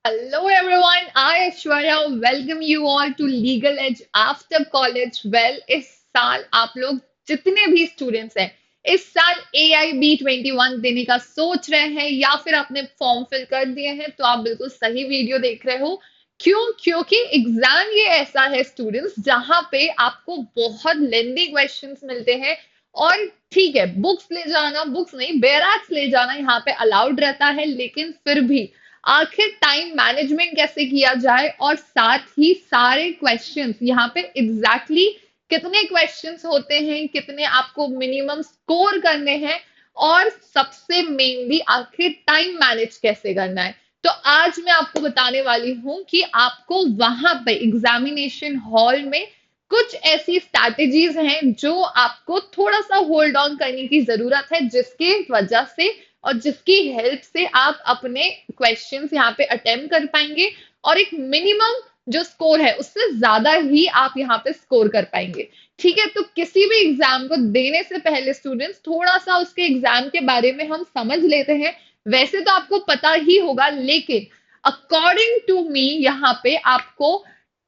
Hello everyone, I Aishwarya welcome you all to Legal Edge after college. Well, इस साल आप लोग जितने भी स्टूडेंट्स हैं, इस साल AIB 21 देने का सोच रहे हैं या फिर आपने फॉर्म फिल कर दिए हैं, तो आप बिल्कुल सही वीडियो देख रहे हो। क्यों? क्योंकि एग्जाम ये ऐसा है स्टूडेंट्स जहां पे आपको बहुत लेंदी क्वेश्चंस मिलते हैं। और ठीक है, बुक्स ले जाना, बुक्स नहीं, बैराक्स ले जाना यहाँ पे अलाउड रहता है, लेकिन फिर भी आखिर टाइम मैनेजमेंट कैसे किया जाए और साथ ही सारे क्वेश्चंस यहाँ पे एग्जैक्टली कितने क्वेश्चंस होते हैं, कितने आपको मिनिमम स्कोर करने हैं, और सबसे मेनली आखिर टाइम मैनेज कैसे करना है। तो आज मैं आपको बताने वाली हूँ कि आपको वहां पे एग्जामिनेशन हॉल में कुछ ऐसी स्ट्रैटेजीज हैं जो आपको थोड़ा सा होल्ड ऑन करने की जरूरत है, जिसके वजह से और जिसकी हेल्प से आप अपने क्वेश्चंस यहाँ पे अटेम्प्ट कर पाएंगे और एक मिनिमम जो स्कोर है उससे ज्यादा ही आप यहाँ पे स्कोर कर पाएंगे। ठीक है, तो किसी भी एग्जाम को देने से पहले स्टूडेंट्स थोड़ा सा उसके एग्जाम के बारे में हम समझ लेते हैं। वैसे तो आपको पता ही होगा, लेकिन अकॉर्डिंग टू मी यहाँ पे आपको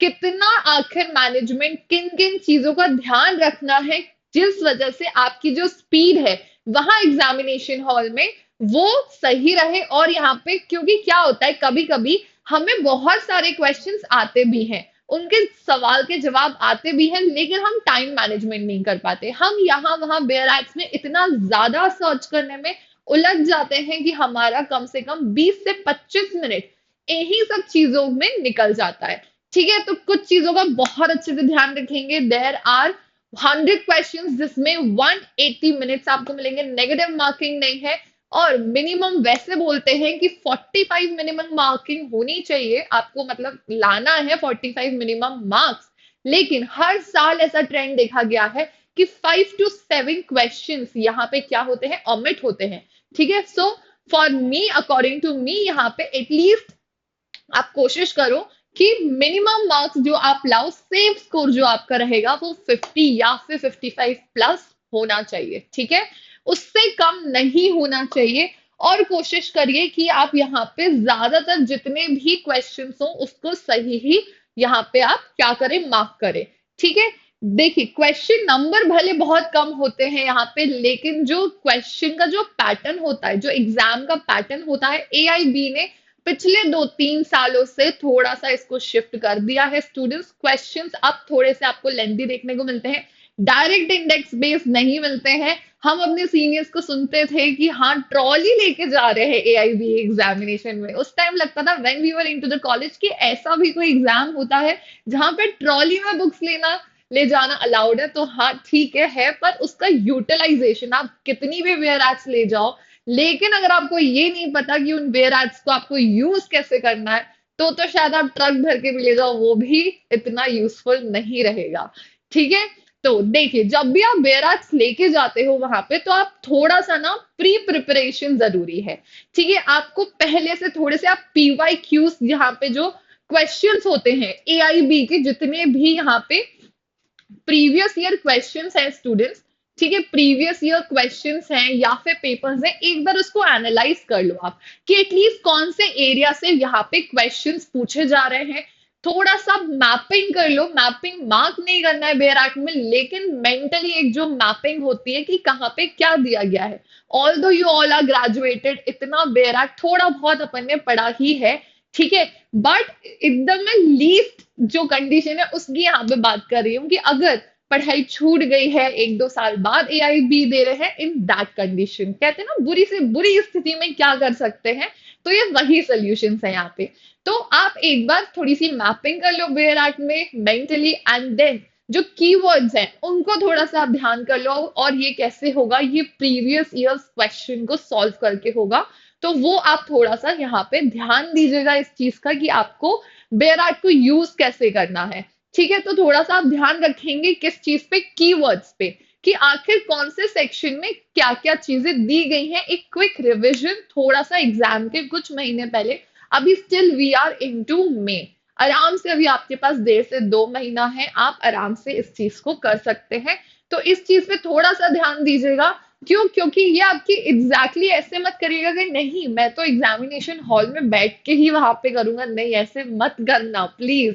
कितना आखिर मैनेजमेंट किन किन चीजों का ध्यान रखना है, जिस वजह से आपकी जो स्पीड है वहां एग्जामिनेशन हॉल में वो सही रहे। और यहाँ पे क्योंकि क्या होता है, कभी कभी हमें बहुत सारे क्वेश्चंस आते भी हैं, उनके सवाल के जवाब आते भी हैं, लेकिन हम टाइम मैनेजमेंट नहीं कर पाते। हम यहाँ वहां बेयर एक्ट्स में इतना ज्यादा सर्च करने में उलझ जाते हैं कि हमारा कम से कम 20 से 25 मिनट यही सब चीजों में निकल जाता है। ठीक है, तो कुछ चीजों का बहुत अच्छे से ध्यान रखेंगे। देयर आर 100 क्वेश्चंस जिसमें 180 मिनट्स आपको मिलेंगे, नेगेटिव मार्किंग नहीं है। और मिनिमम वैसे बोलते हैं कि 45 मिनिमम मार्किंग होनी चाहिए आपको, मतलब लाना है 45 मिनिमम मार्क्स। लेकिन हर साल ऐसा ट्रेंड देखा गया है कि 5 to 7 क्वेश्चंस यहाँ पे क्या होते हैं, ऑमिट होते हैं। ठीक है, so for me, according to me, यहाँ पे एटलीस्ट आप कोशिश करो कि मिनिमम मार्क्स जो आप लाओ, सेफ स्कोर जो आपका रहेगा वो 50 या फिर 55 प्लस होना चाहिए। ठीक है, उससे कम नहीं होना चाहिए। और कोशिश करिए कि आप यहाँ पे ज्यादातर जितने भी क्वेश्चंस हो उसको सही ही यहाँ पे आप क्या करें, मार्क करें। ठीक है, देखिए क्वेश्चन नंबर भले बहुत कम होते हैं यहाँ पे, लेकिन जो क्वेश्चन का जो पैटर्न होता है, जो एग्जाम का पैटर्न होता है, AIB ने पिछले 2-3 सालों से थोड़ा सा इसको शिफ्ट कर दिया है। स्टूडेंट्स, क्वेश्चंस अब थोड़े से आपको लेंथी देखने को मिलते हैं, डायरेक्ट इंडेक्स बेस्ड नहीं मिलते हैं। हम अपने सीनियर्स को सुनते थे कि हाँ ट्रॉली लेके जा रहे हैं AIB एग्जामिनेशन में। उस टाइम लगता था when we were into the college कि ऐसा भी कोई एग्जाम होता है जहां पे ट्रॉली में बुक्स ले जाना अलाउड है। तो हाँ ठीक है, पर उसका यूटिलाइजेशन आप कितनी भी वेयर एड्स ले जाओ, लेकिन अगर आपको ये नहीं पता कि उन वेयर एड्स को आपको यूज कैसे करना है, तो शायद आप ट्रक भर के भी ले जाओ, वो भी इतना यूजफुल नहीं रहेगा। ठीक है, तो देखिए जब भी आप वेयर एड्स लेके जाते हो वहां पे, तो आप थोड़ा सा ना प्री प्रिपरेशन जरूरी है। ठीक है, आपको पहले से थोड़े से आप PYQs, यहाँ पे जो क्वेश्चंस होते हैं AIB के, जितने भी यहाँ पे प्रीवियस ईयर क्वेश्चंस हैं स्टूडेंट्स, ठीक है, प्रीवियस ईयर क्वेश्चंस हैं या फिर पेपर्स हैं, एक बार उसको एनालाइज कर लो आप कि एटलीस्ट कौन से एरिया से यहाँ पे क्वेश्चंस पूछे जा रहे हैं। थोड़ा सा मैपिंग कर लो। मैपिंग मार्क नहीं करना है बेयर एक्ट में, लेकिन मेंटली एक जो मैपिंग होती है कि कहाँ पे क्या दिया गया है। ऑल दो यू ऑल आर ग्रेजुएटेड, इतना बेयर एक्ट थोड़ा बहुत अपन ने पढ़ा ही है। ठीक है, बट एकदम में लीस्ट जो कंडीशन है उसकी यहाँ पे बात कर रही हूँ कि अगर पढ़ाई छूट गई है 1-2 साल बाद AIB दे रहे हैं, इन दैट कंडीशन, कहते हैं ना बुरी से बुरी स्थिति में क्या कर सकते हैं, तो ये वही सोल्यूशन है यहाँ पे। तो आप एक बार थोड़ी सी मैपिंग कर लो बेयर आर्ट में मेंटली, एंड देन जो कीवर्ड्स हैं उनको थोड़ा सा आप ध्यान कर लो। और ये कैसे होगा, ये प्रीवियस ईयर्स क्वेश्चन को सॉल्व करके होगा। तो वो आप थोड़ा सा यहाँ पे ध्यान दीजिएगा इस चीज का कि आपको बेयर आर्ट को यूज कैसे करना है। ठीक है, तो थोड़ा सा आप ध्यान रखेंगे किस चीज पे, कीवर्ड्स पे, कि आखिर कौन से सेक्शन में क्या क्या चीजें दी गई हैं। एक क्विक रिवीजन थोड़ा सा एग्जाम के कुछ महीने पहले, अभी स्टिल वी आर इनटू मे, आराम से अभी आपके पास 1.5 से 2 महीना है, आप आराम से इस चीज को कर सकते हैं। तो इस चीज पे थोड़ा सा ध्यान दीजिएगा। क्यों? क्योंकि ये आपकी एग्जैक्टली ऐसे मत करिएगा कि नहीं मैं तो एग्जामिनेशन हॉल में बैठ के ही वहां पे करूंगा, नहीं ऐसे मत करना प्लीज।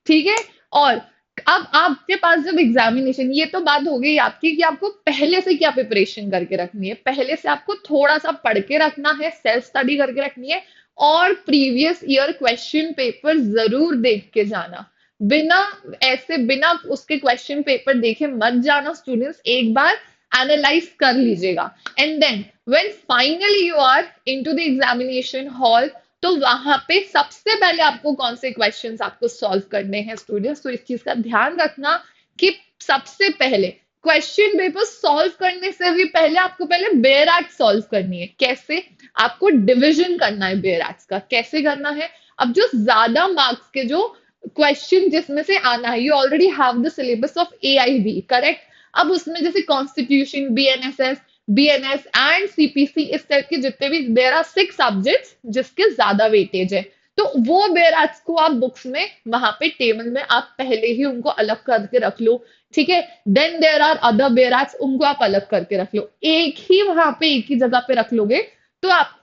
ठीक है। और अब आपके पास जब एग्जामिनेशन, ये तो बात हो गई आपकी कि आपको पहले से क्या प्रिपरेशन करके रखनी है, पहले से आपको थोड़ा सा पढ़ के रखना है, सेल्फ स्टडी करके रखनी है, और प्रीवियस ईयर क्वेश्चन पेपर जरूर देख के जाना। बिना ऐसे बिना उसके क्वेश्चन पेपर देखे मत जाना स्टूडेंट्स, एक बार एनालाइज कर लीजिएगा। And then when finally you are into the examination hall, तो वहां पे सबसे पहले आपको कौन से क्वेश्चंस आपको सॉल्व करने हैं स्टूडेंट्स, तो इस चीज का ध्यान रखना कि सबसे पहले क्वेश्चन पेपर सॉल्व करने से भी पहले आपको पहले बेयर एक्ट सॉल्व करनी है। कैसे? आपको डिविजन करना है बेयर एक्ट का। कैसे करना है? अब जो ज्यादा मार्क्स के जो क्वेश्चन जिसमें से आना है, you already have the syllabus of AIB, correct? अब उसमें जैसे constitution, BNSS, BNS and CPC, इस टाइप के जितने भी देयर आर 6 सब्जेक्ट्स जिसके ज्यादा वेटेज है, तो वो बेराज को आप बुक्स में वहां पे टेबल में आप पहले ही उनको अलग करके रख लो। ठीक है। Then there are other barrage, उनको आप अलग करके रख लो। एक ही वहां पे एक ही जगह पे रख लोगे तो आप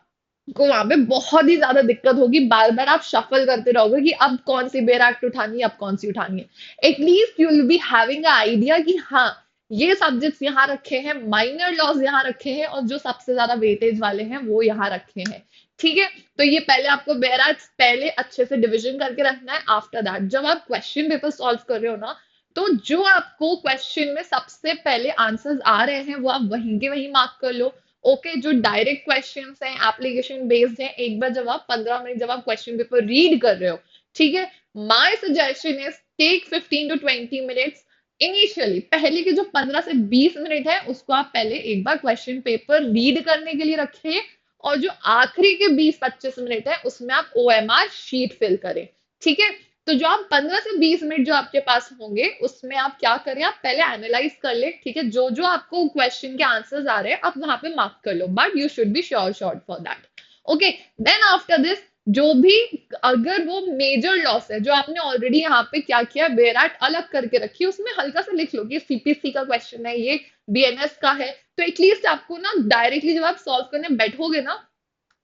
को वहां पे बहुत ही ज्यादा दिक्कत होगी, बार बार आप शफल करते रहोगे कि अब कौन सी बेर एक्ट उठानी है, अब कौन सी उठानी है। At least you will be having idea कि हाँ ये सब्जेक्ट्स यहाँ रखे हैं, माइनर लॉज यहाँ रखे हैं, और जो सबसे ज्यादा वेटेज वाले हैं वो यहाँ रखे हैं। ठीक है। तो ये पहले आपको बेर एक्ट पहले अच्छे से डिविजन करके रखना है। आफ्टर दैट जब आप क्वेश्चन पेपर सॉल्व कर रहे हो ना, तो जो आपको क्वेश्चन में सबसे पहले आंसर्स आ रहे हैं वो आप वहीं के वहीं मार्क कर लो। ओके। जो डायरेक्ट क्वेश्चंस हैं, एप्लीकेशन बेस्ड हैं, एक बार जब आप 15 मिनट जब आप क्वेश्चन पेपर रीड कर रहे हो, ठीक है, my suggestion is take 15 to 20 minutes initially. पहले के जो 15 से 20 मिनट है उसको आप पहले एक बार क्वेश्चन पेपर रीड करने के लिए रखें, और जो आखिरी के 20-25 मिनट है उसमें आप ओएमआर शीट फिल करें। ठीक है। तो जो आप 15 से 20 मिनट जो आपके पास होंगे उसमें आप क्या करें, आप पहले एनालाइज कर ले। ठीक है। जो जो आपको क्वेश्चन के आंसर्स आ रहे हैं आप वहां पे मार्क कर लो, but you should be sure short for that. Okay. Then after this जो भी, अगर वो मेजर लॉस है जो आपने ऑलरेडी यहाँ पे क्या किया, बेराट अलग करके रखी है, उसमें हल्का सा लिख लो कि सीपीसी का क्वेश्चन है, ये बीएनएस का है, तो एटलीस्ट आपको ना डायरेक्टली जब आप सॉल्व करने बैठोगे ना,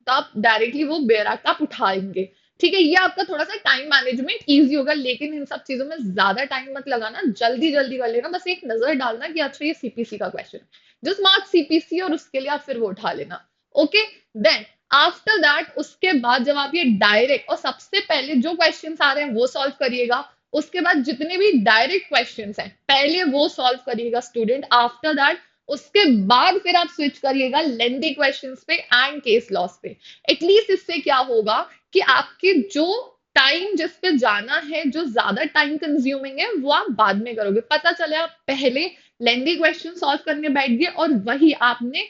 तो आप डायरेक्टली वो बेराट आप उठाएंगे। ठीक है। ये आपका थोड़ा सा टाइम मैनेजमेंट इजी होगा, लेकिन इन सब चीजों में ज्यादा टाइम मत लगाना, जल्दी जल्दी कर लेना, बस एक नजर डालना कि अच्छा ये सीपीसी का क्वेश्चन, जस्ट मार्क सीपीसी, और उसके लिए आप फिर वो उठा लेना। ओके। देन आफ्टर दैट उसके बाद जब आप ये डायरेक्ट, और सबसे पहले जो क्वेश्चन आ रहे हैं वो सॉल्व करिएगा, उसके बाद जितने भी डायरेक्ट क्वेश्चंस हैं पहले वो सॉल्व करिएगा स्टूडेंट। आफ्टर दैट उसके बाद फिर आप स्विच करिएगा लेंथी क्वेश्चंस पे एंड केस लॉस पे। एटलीस्ट इससे क्या होगा कि आपके जो टाइम जिस पे जाना है, जो ज्यादा टाइम कंज्यूमिंग है, वो आप बाद में करोगे। पता चले आप पहले लेंथी क्वेश्चन सॉल्व करने बैठ गए और वही आपने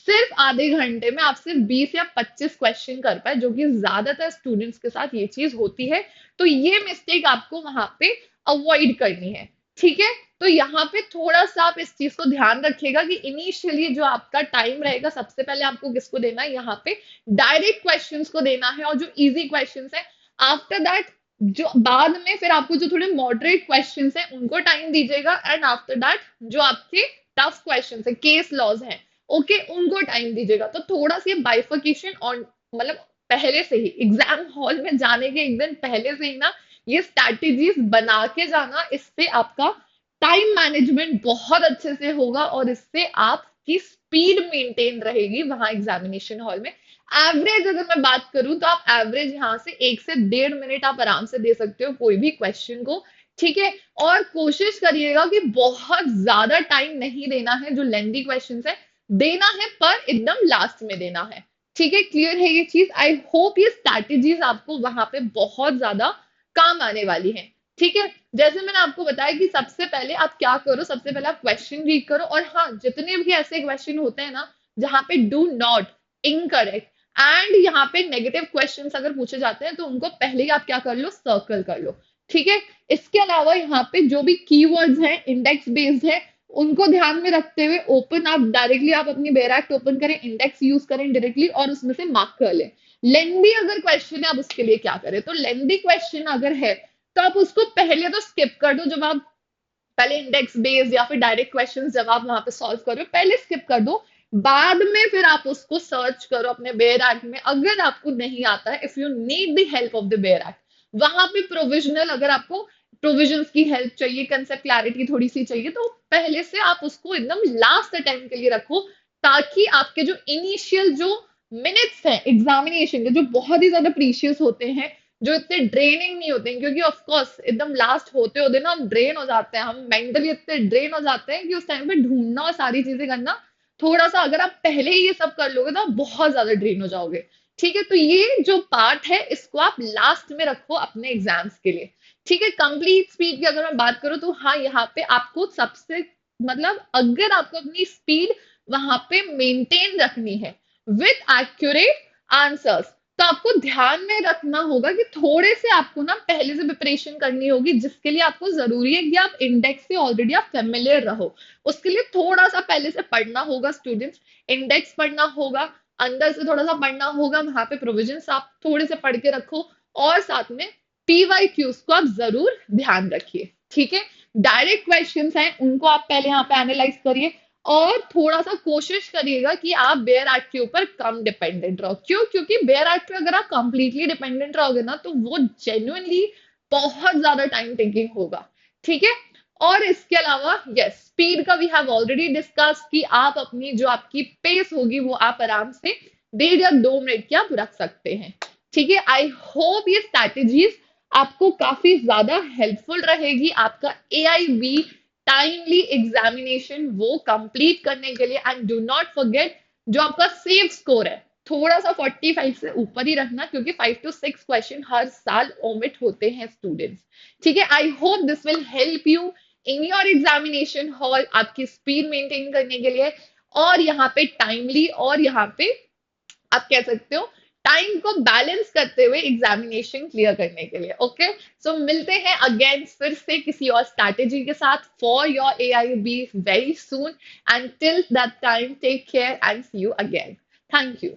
सिर्फ आधे घंटे में आप सिर्फ 20 या 25 क्वेश्चन कर पाए, जो कि ज्यादातर स्टूडेंट्स के साथ ये चीज होती है। तो ये मिस्टेक आपको वहां पे अवॉइड करनी है। ठीक है। तो यहाँ पे थोड़ा सा आप इस चीज को ध्यान रखिएगा कि इनिशियली जो आपका टाइम रहेगा सबसे पहले आपको किसको देना है, यहाँ पे डायरेक्ट क्वेश्चंस को देना है, और जो इजी क्वेश्चंस है आफ्टर दैट, जो बाद में फिर आपको जो थोड़े मॉडरेट क्वेश्चंस हैं उनको टाइम दीजिएगा, एंड आफ्टर दैट जो आपके टफ क्वेश्चंस है, केस लॉज है, ओके, उनको टाइम दीजिएगा। तो थोड़ा सा बाइफर्केशन, और मतलब पहले से ही एग्जाम हॉल में जाने के एक दिन पहले से ही ना ये स्ट्रैटेजीज बना के जाना, इससे आपका टाइम मैनेजमेंट बहुत अच्छे से होगा, और इससे आपकी स्पीड मेंटेन रहेगी वहां एग्जामिनेशन हॉल में। एवरेज अगर मैं बात करूं तो आप एवरेज यहाँ से 1 से 1.5 मिनट आप आराम से दे सकते हो कोई भी क्वेश्चन को। ठीक है। और कोशिश करिएगा कि बहुत ज्यादा टाइम नहीं देना है, जो लेंथी क्वेश्चन है देना है, पर एकदम लास्ट में देना है। ठीक है। क्लियर है ये चीज? आई होप ये स्ट्रैटेजीज आपको वहां पे बहुत ज्यादा काम आने वाली हैं। ठीक है। जैसे मैंने आपको बताया कि सबसे पहले आप क्या करो, सबसे पहले आप क्वेश्चन रीड करो, और हाँ जितने भी ऐसे क्वेश्चन होते हैं ना जहां पे डू नॉट, इनकरेक्ट एंड यहाँ पे नेगेटिव क्वेश्चन अगर पूछे जाते हैं तो उनको पहले ही आप क्या कर लो, सर्कल कर लो। ठीक है। इसके अलावा यहाँ पे जो भी कीवर्ड्स हैं इंडेक्स बेस्ड है, उनको ध्यान में रखते हुए ओपन आप डायरेक्टली आप अपनी बेरैक्ट ओपन करें, इंडेक्स यूज करें डायरेक्टली, और उसमें से मार्क कर लें। लेंदी अगर क्वेश्चन है आप उसके लिए क्या करें, तो लेंदी क्वेश्चन अगर है तो आप उसको पहले तो स्किप कर दो, जब आप पहले इंडेक्स बेस्ड या फिर डायरेक्ट क्वेश्चंस जब आप वहां पे सॉल्व कर रहे हो पहले स्किप कर दो। बाद में फिर आप उसको सर्च करो अपने बेयर एक्ट में, अगर आपको नहीं आता है, if you need the help of the bare act, वहां पे प्रोविजनल, अगर आपको प्रोविजंस की हेल्प चाहिए, कंसेप्ट क्लैरिटी थोड़ी सी चाहिए, तो पहले से आप उसको एकदम लास्ट अटेम्प्ट के लिए रखो, ताकि आपके जो इनिशियल जो मिनट्स हैं एग्जामिनेशन के, जो बहुत ही ज्यादा प्रीशियस होते हैं, जो इतने ड्रेनिंग नहीं होते हैं, क्योंकि ऑफ कोर्स एकदम लास्ट होते होते ना हम ड्रेन हो जाते हैं, हम मेंटली इतने ड्रेन हो जाते हैं कि उस टाइम पे ढूंढना और सारी चीजें करना थोड़ा सा, अगर आप पहले ही ये सब कर लोगे तो आप बहुत ज्यादा ड्रेन हो जाओगे। ठीक है, तो ये जो पार्ट है इसको आप लास्ट में रखो अपने एग्जाम्स के लिए। ठीक है, कंप्लीट स्पीड की अगर मैं बात करूं तो हाँ, यहाँ पे आपको सबसे, मतलब अगर आपको अपनी स्पीड वहां पे मेंटेन रखनी है विथ एक्यूरेट आंसर्स, तो आपको ध्यान में रखना होगा कि थोड़े से आपको ना पहले से प्रिपरेशन करनी होगी, जिसके लिए आपको जरूरी है कि आप इंडेक्स से ऑलरेडी आप फेमिलियर रहो। उसके लिए थोड़ा सा पहले से पढ़ना होगा स्टूडेंट्स, इंडेक्स पढ़ना होगा, अंदर से थोड़ा सा पढ़ना होगा, वहां पे प्रोविजंस आप थोड़े से पढ़ के रखो, और साथ में पीवाई क्यूज को आप जरूर ध्यान रखिए। ठीक है, डायरेक्ट क्वेश्चंस हैं उनको आप पहले यहाँ पे एनालाइज करिए, और थोड़ा सा कोशिश करिएगा कि आप बेयर आर्ट के ऊपर कम डिपेंडेंट रहो। क्यों? क्योंकि बेयर आर्ट पे अगर आप कंप्लीटली डिपेंडेंट रहोगे ना, तो वो जेन्युइनली बहुत ज्यादा टाइम टेकिंग होगा। ठीक है, और इसके अलावा यस, स्पीड का वी हैव ऑलरेडी डिस्कस कि आप अपनी जो आपकी पेस होगी वो आप आराम से 1.5 या 2 मिनट की आप रख सकते हैं। ठीक है, आई होप ये स्ट्रैटेजीज आपको काफी ज्यादा हेल्पफुल रहेगी आपका AIB टाइमली एग्जामिनेशन वो कंप्लीट करने के लिए। एंड डू नॉट फॉरगेट, जो आपका सेफ स्कोर है थोड़ा सा 45 से ऊपर ही रखना, क्योंकि 5 to 6 क्वेश्चन हर साल ओमिट होते हैं स्टूडेंट्स। ठीक है, I hope this will help you in your examination hall आपकी स्पीड मेंटेन करने के लिए, और यहाँ पे टाइमली, और यहाँ पे आप कह सकते हो टाइम को बैलेंस करते हुए एग्जामिनेशन क्लियर करने के लिए। ओके, सो मिलते हैं अगेन फिर से किसी और स्ट्रैटेजी के साथ for your AIB very soon, and till that time take care and see you again. Thank you.